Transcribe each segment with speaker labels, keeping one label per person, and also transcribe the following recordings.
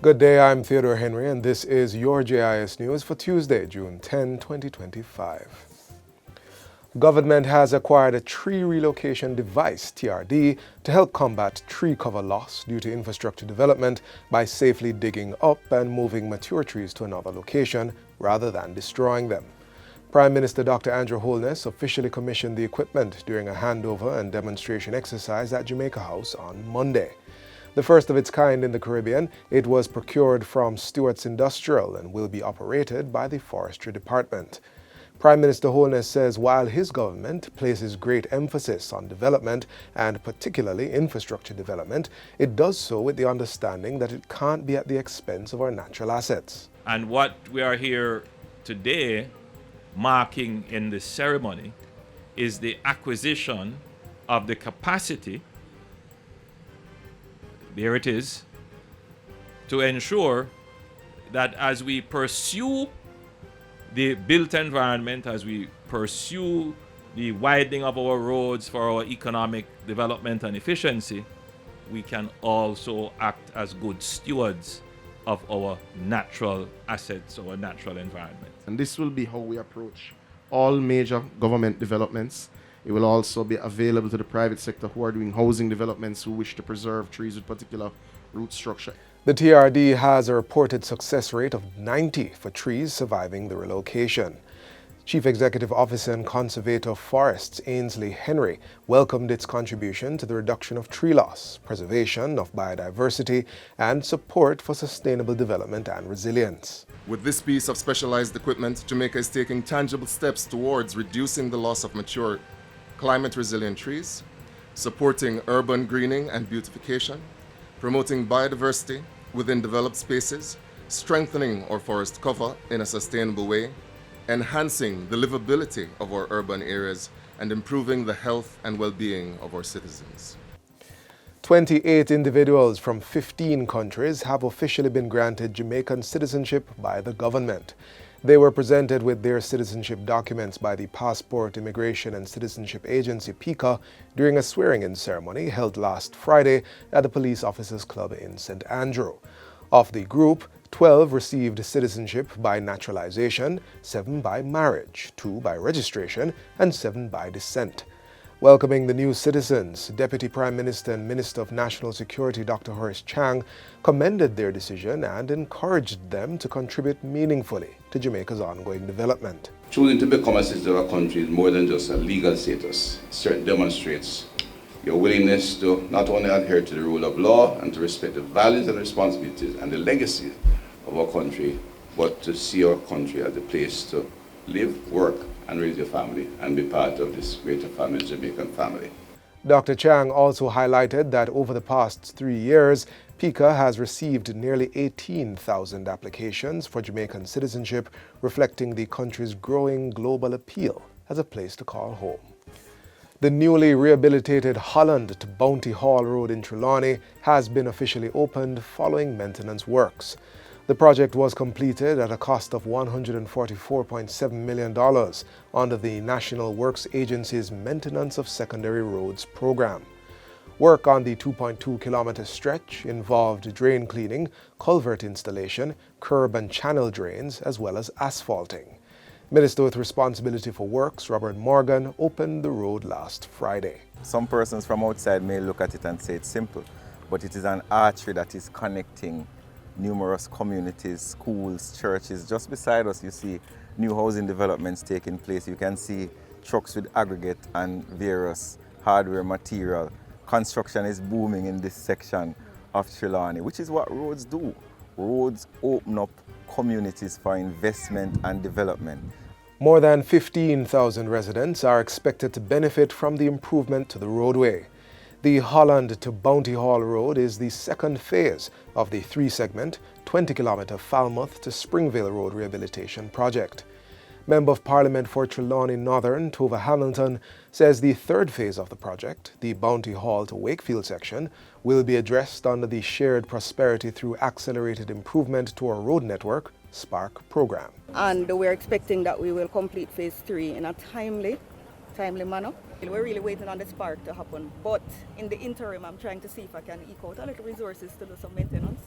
Speaker 1: Good day, I'm Theodore Henry, and this is your JIS News for Tuesday, June 10, 2025. Government has acquired a tree relocation device, TRD, to help combat tree cover loss due to infrastructure development by safely digging up and moving mature trees to another location rather than destroying them. Prime Minister Dr. Andrew Holness officially commissioned the equipment during a handover and demonstration exercise at Jamaica House on Monday. The first of its kind in the Caribbean, it was procured from Stewart's Industrial and will be operated by the Forestry Department. Prime Minister Holness says while his government places great emphasis on development and particularly infrastructure development, it does so with the understanding that it can't be at the expense of our natural assets.
Speaker 2: And what we are here today marking in this ceremony is the acquisition of the capacity, there it is, to ensure that as we pursue the built environment, as we pursue the widening of our roads for our economic development and efficiency, we can also act as good stewards of our natural assets, our natural environment.
Speaker 3: And this will be how we approach all major government developments. It will also be available to the private sector who are doing housing developments who wish to preserve trees with particular root structure.
Speaker 1: The TRD has a reported success rate of 90 for trees surviving the relocation. Chief Executive Officer and Conservator of Forests Ainsley Henry welcomed its contribution to the reduction of tree loss, preservation of biodiversity, and support for sustainable development and resilience.
Speaker 4: With this piece of specialized equipment, Jamaica is taking tangible steps towards reducing the loss of mature, climate-resilient trees, supporting urban greening and beautification, promoting biodiversity within developed spaces, strengthening our forest cover in a sustainable way, enhancing the livability of our urban areas, and improving the health and well-being of our citizens.
Speaker 1: 28 individuals from 15 countries have officially been granted Jamaican citizenship by the government. They were presented with their citizenship documents by the Passport, Immigration and Citizenship Agency, PICA, during a swearing-in ceremony held last Friday at the Police Officers Club in St. Andrew. Of the group, 12 received citizenship by naturalization, 7 by marriage, 2 by registration, and 7 by descent. Welcoming the new citizens, Deputy Prime Minister and Minister of National Security Dr. Horace Chang commended their decision and encouraged them to contribute meaningfully to Jamaica's ongoing development.
Speaker 5: Choosing to become a citizen of a country is more than just a legal status. It certainly demonstrates your willingness to not only adhere to the rule of law and to respect the values and responsibilities and the legacy of our country, but to see our country as a place to live, work, and raise your family and be part of this greater family, Jamaican family.
Speaker 1: Dr. Chang also highlighted that over the past 3 years, PICA has received nearly 18,000 applications for Jamaican citizenship, reflecting the country's growing global appeal as a place to call home. The newly rehabilitated Holland to Bounty Hall Road in Trelawney has been officially opened following maintenance works. The project was completed at a cost of $144.7 million under the National Works Agency's Maintenance of Secondary Roads program. Work on the 2.2-kilometer stretch involved drain cleaning, culvert installation, curb and channel drains, as well as asphalting. Minister with responsibility for works, Robert Morgan, opened the road last Friday.
Speaker 6: Some persons from outside may look at it and say it's simple, but it is an artery that is connecting numerous communities, schools, churches. Just beside us, you see new housing developments taking place. You can see trucks with aggregate and various hardware material. Construction is booming in this section of Trelawney, which is what roads do. Roads open up communities for investment and development.
Speaker 1: More than 15,000 residents are expected to benefit from the improvement to the roadway. The Holland to Bounty Hall Road is the second phase of the 3-segment, 20-kilometer Falmouth to Springvale Road rehabilitation project. Member of Parliament for Trelawney Northern, Tova Hamilton, says the third phase of the project, the Bounty Hall to Wakefield section, will be addressed under the Shared Prosperity through Accelerated Improvement to our Road Network, SPARK program.
Speaker 7: And we're expecting that we will complete phase 3 in a timely manner. We're really waiting on the spark to happen, but in the interim I'm trying to see if I can eke out a little resources to do some maintenance.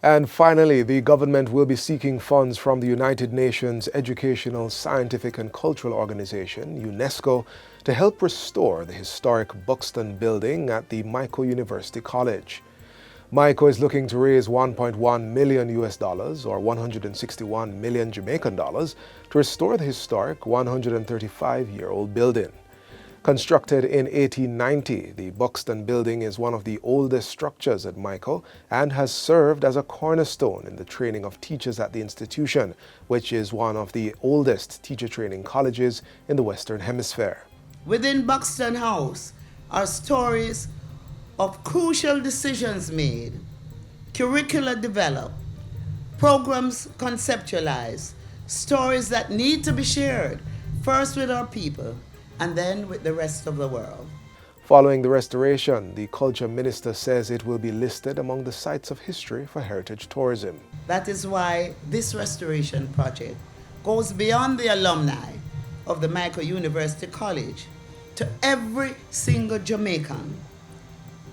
Speaker 1: And finally, the government will be seeking funds from the United Nations Educational, Scientific and Cultural Organization, UNESCO, to help restore the historic Buckton Building at the Mico University College. Mico is looking to raise $1.1 million or 161 million Jamaican dollars to restore the historic 135-year-old building. Constructed in 1890, the Buckton Building is one of the oldest structures at Mico and has served as a cornerstone in the training of teachers at the institution, which is one of the oldest teacher training colleges in the Western Hemisphere.
Speaker 8: Within Buckton House are stories of crucial decisions made, curricula developed, programs conceptualized, stories that need to be shared, first with our people and then with the rest of the world.
Speaker 1: Following the restoration, the Culture Minister says it will be listed among the sites of history for heritage tourism.
Speaker 8: That is why this restoration project goes beyond the alumni of the Mico University College to every single Jamaican,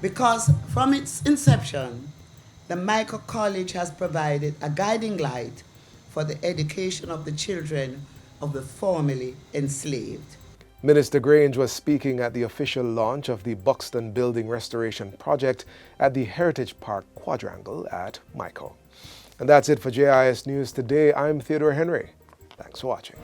Speaker 8: because from its inception, the Mico College has provided a guiding light for the education of the children of the formerly enslaved.
Speaker 1: Minister Grange was speaking at the official launch of the Buckton Building Restoration Project at the Heritage Park Quadrangle at Mico. And that's it for JIS News today. I'm Theodore Henry. Thanks for watching.